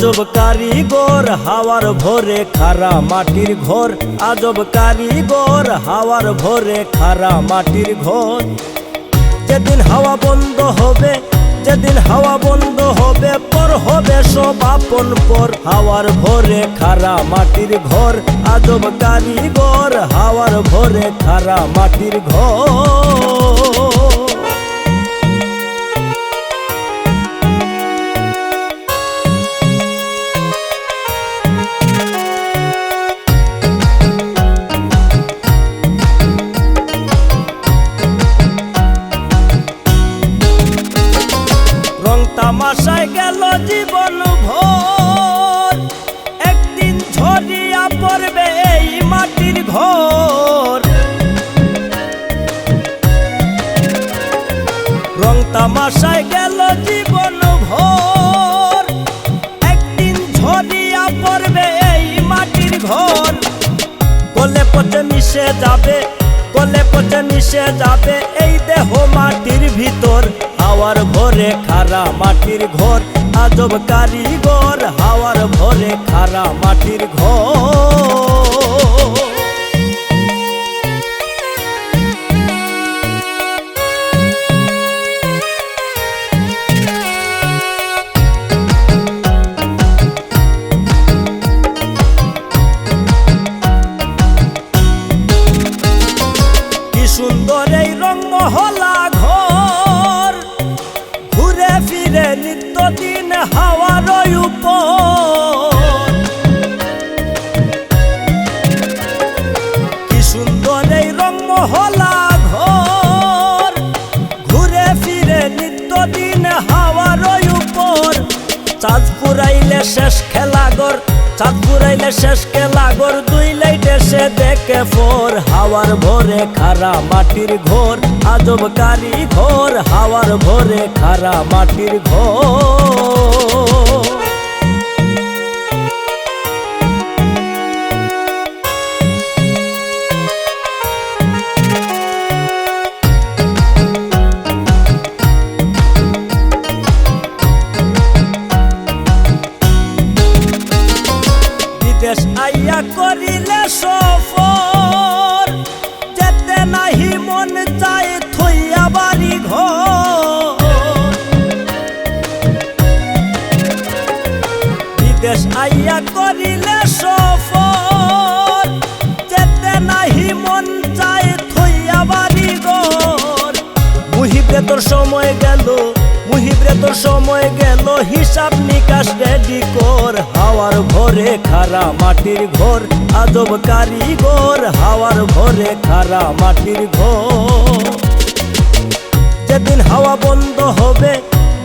আজব কারিগর হাওয়ার ভোরে খারা মাটির ঘর, আজব কারিগর হাওয়ার ভোরে খারা মাটির ঘর। যেদিন হাওয়া বন্ধ হবে, যেদিন হাওয়া বন্ধ হবে, পর হবে সব আপন পর। হাওয়ার ভোরে খারা মাটির ঘর, আজব কারিগর হাওয়ার ভোরে খারা মাটির ঘর। তামাশায় গেল জীবন ভর, একদিন ঝরিয়া পড়বে এই মাটির ঘর। রং তামাশায় গেল জীবন ভর, একদিন ঝরিয়া পড়বে এই মাটির ঘর। গলে পচে মিশে যাবে, গলে পচে মিশে যাবে এই দেহ মাটির ভিতর। হাওয়ার ভোরে খারা মাটির ঘর, আজব কারিগর হাওয়ার ভোরে খারা মাটির ঘর। কি সুন্দর এই রংমহলা ঘর, ঘুরে ফিরে নিত্যদিন হাওয়ার উপর। কি সুন্দর এই রংমহলা ঘর, ঘুরে ফিরে নিত্যদিন হাওয়ার উপর। চাঁদ পুরাইলে শেষ খেলাঘর, চাঁদ পুরাইলে শেষ খেলাঘর, দুই লাইটে সে দেখে ফোর। হাওয়ার ভোরে খারা মাটির ঘর, আজব কারিগর হাওয়ার ভোরে খারা মাটির ঘর। বিদেশ আইয়া করিলে সফর, যেতে নাহি মন চায় থইয়া বাড়ি ঘর। বিদেশ আইয়া করিলে সফর, যেতে নাহি মন চায় থইয়া বাড়ি ঘর। মুহিবে তোর সময় গেল, মুহিবে তোর সময় গেল, হিসাব নিকাশ রেডি কর। হাওয়ার ভোরে খারা মাটির ঘর, আজব কারিগর হাওয়ার ভোরে খারা মাটির ঘর। যেদিন হাওয়া বন্ধ হবে,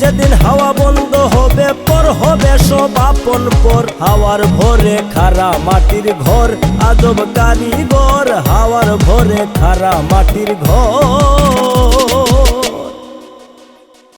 যেদিন হাওয়া বন্ধ হবে, পর হবে সব আপন পর। হাওয়ার ভোরে খারা মাটির ঘর, আজব কারিগর হাওয়ার ভোরে খারা মাটির ঘর।